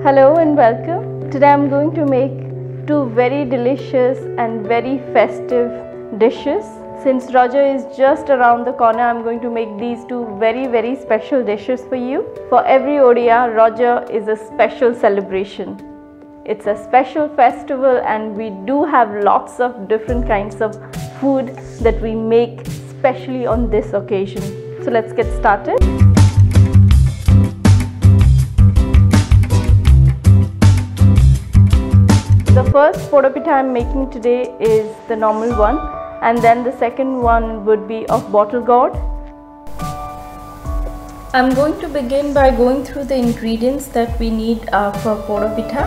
Hello and welcome. Today I'm going to make two very delicious and very festive dishes. Since Roger is just around the corner, I'm going to make these two very special dishes for you. For every Odia, Roger is a special celebration. It's a special festival and we do have lots of different kinds of food that we make especially on this occasion. So let's get started. The first poda pitha I am making today is the normal one, and then the second one would be of bottle gourd. I am going to begin by going through the ingredients that we need for poda pitha,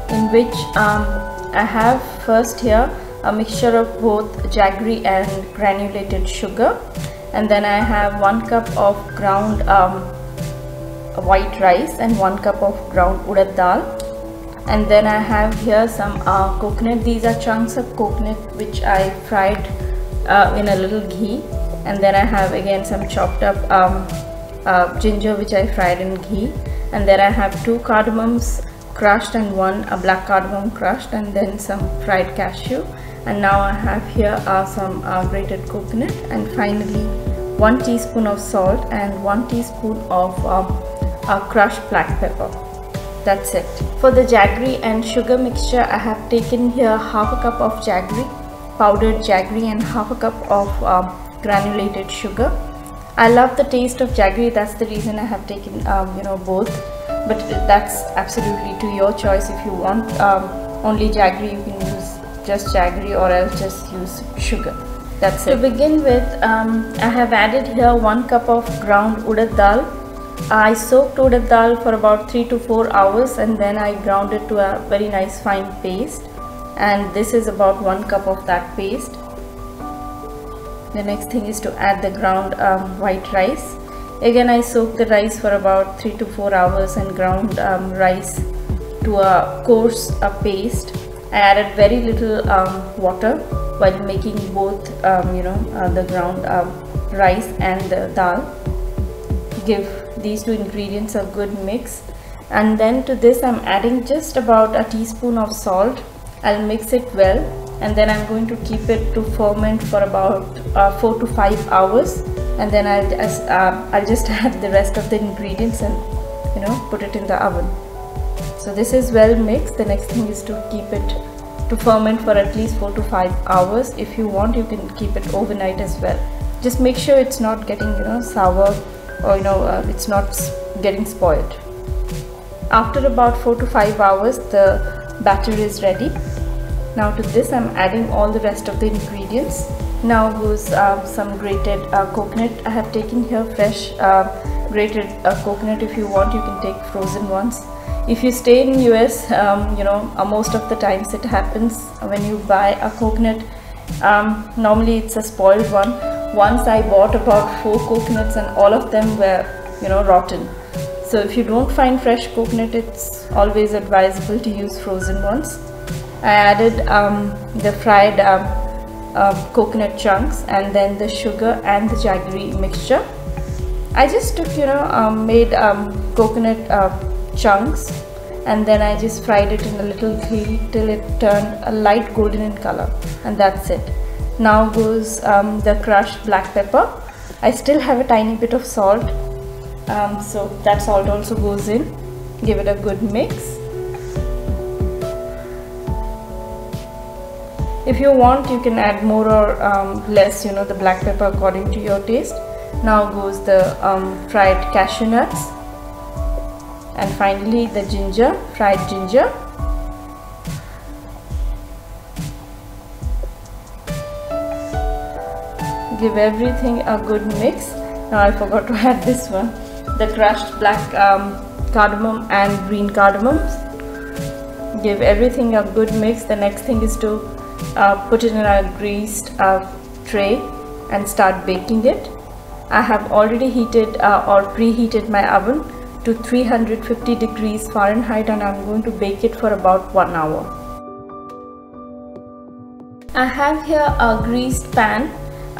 in which I have first here a mixture of both jaggery and granulated sugar, and then I have 1 cup of ground white rice and 1 cup of ground urad dal. And then I have here some coconut. These are chunks of coconut which I fried in a little ghee. And then I have again some chopped up ginger which I fried in ghee. And then I have 2 cardamoms crushed and 1 black cardamom crushed, and then some fried cashew. And now I have here some grated coconut, and finally 1 teaspoon of salt and 1 teaspoon of crushed black pepper. That's it. For the jaggery and sugar mixture, I have taken here half a cup of jaggery, powdered jaggery, and half a cup of granulated sugar. I love the taste of jaggery, that's the reason I have taken both, but that's absolutely to your choice. If you want only jaggery, you can use just jaggery, or else just use sugar. That's it. To begin with, I have added here 1 cup of ground urad dal. I soaked urad dal for about 3 to 4 hours, and then I ground it to a very nice fine paste, and this is about 1 cup of that paste. The next thing is to add the ground white rice. Again, I soaked the rice for about 3 to 4 hours and ground rice to a coarse paste. I added very little water while making both the ground rice and the dal. Give these two ingredients a good mix, and then to this I'm adding just about a teaspoon of salt. I'll mix it well, and then I'm going to keep it to ferment for about 4 to 5 hours, and then I'll just add the rest of the ingredients and put it in the oven. So this is well mixed. The next thing is to keep it to ferment for at least 4 to 5 hours. If you want, you can keep it overnight as well. Just make sure it's not getting sour, or it's not getting spoiled. After about 4 to 5 hours, the batter is ready. Now to this I'm adding all the rest of the ingredients. Now goes some grated coconut. I have taken here fresh grated coconut. If you want, you can take frozen ones. If you stay in US, most of the times it happens when you buy a coconut, normally it's a spoiled one. Once I bought about 4 coconuts and all of them were rotten. So if you don't find fresh coconut, it's always advisable to use frozen ones. I added the fried coconut chunks, and then the sugar and the jaggery mixture. I just took made coconut chunks, and then I just fried it in a little ghee till it turned a light golden in color, and that's it. Now goes the crushed black pepper. I still have a tiny bit of salt, so that salt also goes in. Give it a good mix. If you want, you can add more or less, the black pepper according to your taste. Now goes the fried cashew nuts, and finally the ginger, fried ginger. Give everything a good mix. Now I forgot to add this one, the crushed black cardamom and green cardamoms. Give everything a good mix. The next thing is to put it in a greased tray and start baking it. I have already heated or preheated my oven to 350 degrees Fahrenheit, and I'm going to bake it for about 1 hour. I have here a greased pan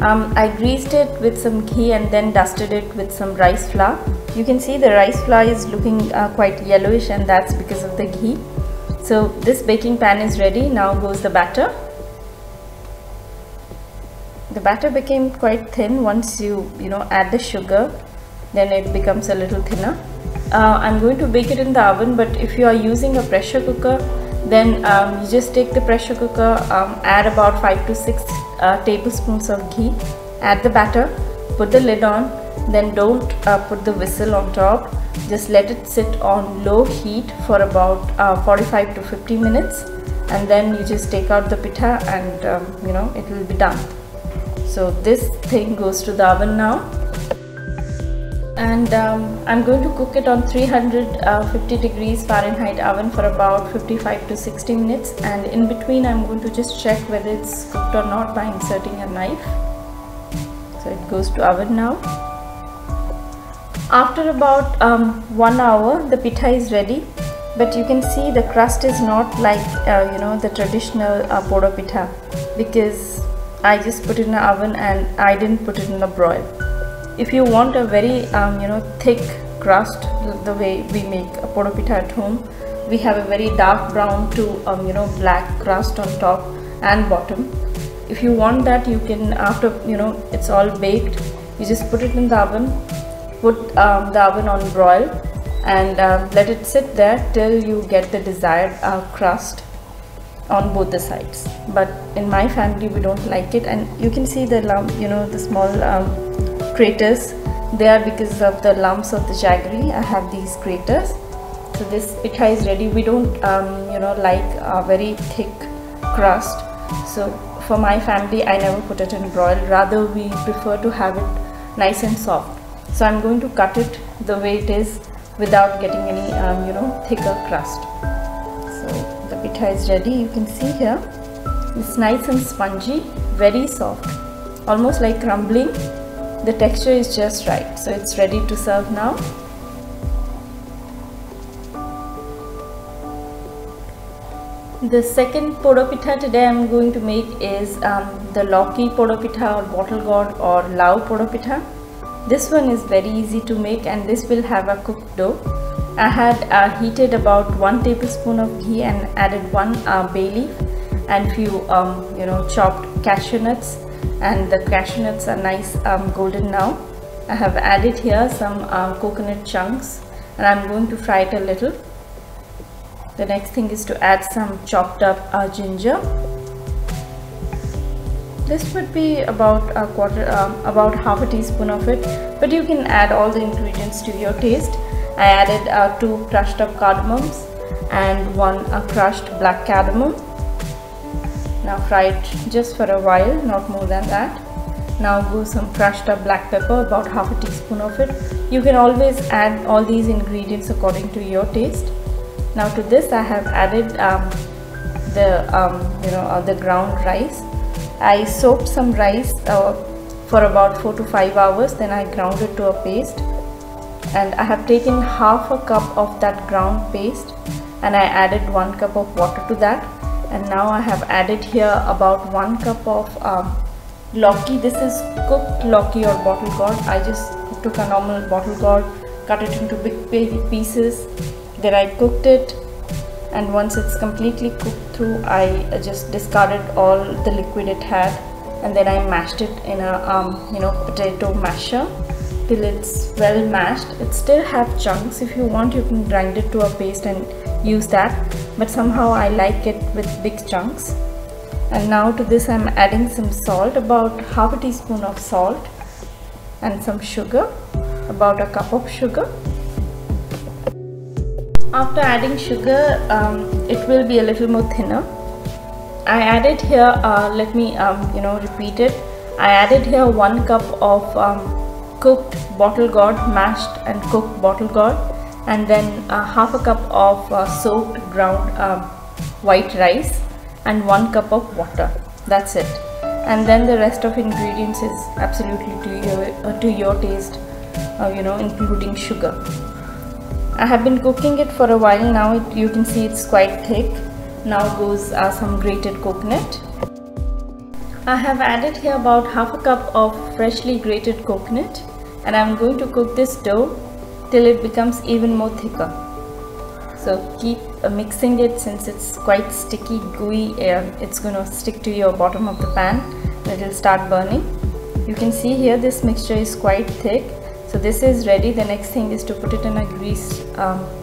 I greased it with some ghee and then dusted it with some rice flour. You can see the rice flour is looking quite yellowish, and that's because of the ghee. So this baking pan is ready. Now goes the batter. The batter became quite thin once you add the sugar. Then it becomes a little thinner. I'm going to bake it in the oven, but if you are using a pressure cooker, then you just take the pressure cooker, add about 5 to 6 tablespoons of ghee, add the batter, put the lid on, then don't put the whistle on top. Just let it sit on low heat for about 45 to 50 minutes, and then you just take out the pitha and it will be done. So this thing goes to the oven now, and I'm going to cook it on 350 degrees Fahrenheit oven for about 55 to 60 minutes, and in between I'm going to just check whether it's cooked or not by inserting a knife. So it goes to oven now. After about 1 hour the pitha is ready, but you can see the crust is not like the traditional poda pitha, because I just put it in the oven and I didn't put it in a broil. If you want a very thick crust, the way we make a poda pitha at home, we have a very dark brown to black crust on top and bottom. If you want that, you can, after it's all baked, you just put it in the oven, put the oven on broil, and let it sit there till you get the desired crust on both the sides. But in my family we don't like it, and you can see the lump, the small craters. They are because of the lumps of the jaggery. I have these craters. So this pitha is ready. We don't like a very thick crust, so for my family I never put it in broil, rather we prefer to have it nice and soft. So I'm going to cut it the way it is without getting any thicker crust. So the pitha is ready. You can see here it's nice and spongy, very soft, almost like crumbling. The texture is just right, so it's ready to serve now. The second poda pitha today I'm going to make is the Lau poda Pitha or bottle gourd or Lau poda Pitha. This one is very easy to make, and this will have a cooked dough. I had heated about 1 tablespoon of ghee and added 1 bay leaf and few chopped cashew nuts, and the cashew nuts are nice golden now. I have added here some coconut chunks, and I'm going to fry it a little. The next thing is to add some chopped up ginger. This would be about about half a teaspoon of it, but you can add all the ingredients to your taste. I added 2 crushed up cardamoms and 1 crushed black cardamom. Now fry it just for a while, not more than that. Now go some crushed up black pepper, about half a teaspoon of it. You can always add all these ingredients according to your taste. Now to this I have added the ground rice. I soaked some rice for about 4 to 5 hours, then I ground it to a paste, and I have taken half a cup of that ground paste and I added 1 cup of water to that. And now I have added here about 1 cup of lauki. This is cooked lauki or bottle gourd. I just took a normal bottle gourd, cut it into big pieces, then I cooked it, and once it's completely cooked through, I just discarded all the liquid it had, and then I mashed it in a potato masher till it's well mashed. It still have chunks. If you want, you can grind it to a paste and use that, but somehow I like it with big chunks. And now to this I'm adding some salt, about half a teaspoon of salt, and some sugar, about a cup of sugar. After adding sugar, it will be a little more thinner. I added here, let me repeat it. I added here 1 cup of cooked bottle gourd, mashed and cooked bottle gourd, and then half a cup of soaked ground white rice and 1 cup of water. That's it. And then the rest of ingredients is absolutely to your taste, including sugar. I have been cooking it for a while now. You can see it's quite thick. Now goes some grated coconut. I have added here about half a cup of freshly grated coconut, and I'm going to cook this dough till it becomes even more thicker. So keep mixing it, since it's quite sticky, gooey. It's going to stick to your bottom of the pan and it will start burning. You can see here this mixture is quite thick. So this is ready. The next thing is to put it in a greased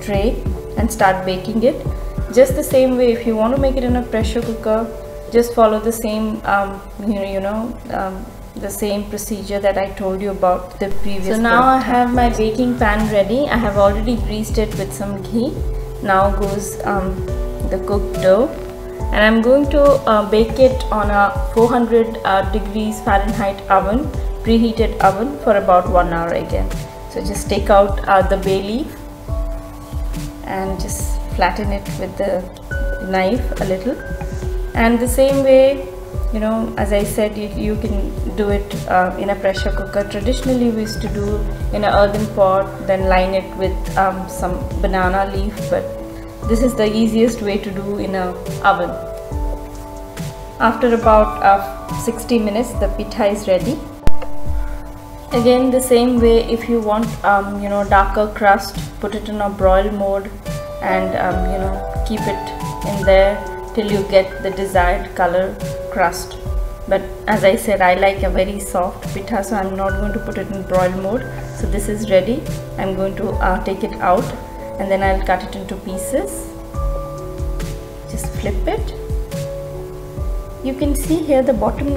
tray and start baking it. Just the same way, if you want to make it in a pressure cooker, just follow the same the same procedure that I told you about the previous. So now I have my baking pan ready. I have already greased it with some ghee. Now goes the cooked dough, and I'm going to bake it on a 400 degrees Fahrenheit oven, preheated oven, for about 1 hour again. So just take out the bay leaf and just flatten it with the knife a little. And the same way, as I said, you can do it in a pressure cooker. Traditionally we used to do in an earthen pot, then line it with some banana leaf, but this is the easiest way to do in a oven. After about 60 minutes, the pitha is ready. Again, the same way, if you want darker crust, put it in a broil mode and keep it in there till you get the desired color crust. But as I said, I like a very soft pitha, so I'm not going to put it in broil mode. So this is ready. I'm going to take it out, and then I'll cut it into pieces. Just flip it. You can see here the bottom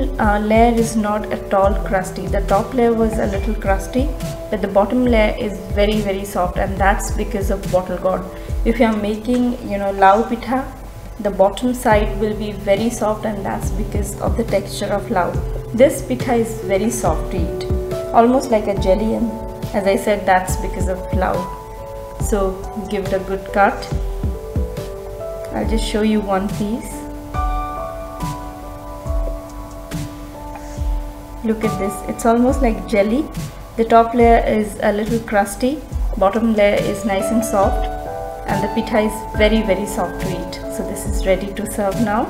layer is not at all crusty. The top layer was a little crusty, but the bottom layer is very, very soft, and that's because of bottle gourd. If you are making lau pitha, the bottom side will be very soft, and that's because of the texture of lau. This pitha is very soft to eat, almost like a jelly, and as I said, that's because of lau. So give it a good cut. I'll just show you one piece. Look at this, it's almost like jelly. The top layer is a little crusty, bottom layer is nice and soft, and the pitha is very, very soft to eat. So this is ready to serve now.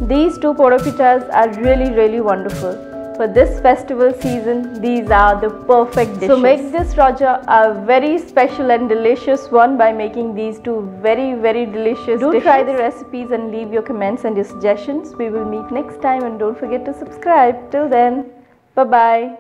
These two poda pithas are really, really wonderful. For this festival season, these are the perfect dishes. So make this Raja a very special and delicious one by making these two very, very delicious dishes. Do try the recipes and leave your comments and your suggestions. We will meet next time, and don't forget to subscribe. Till then, bye-bye.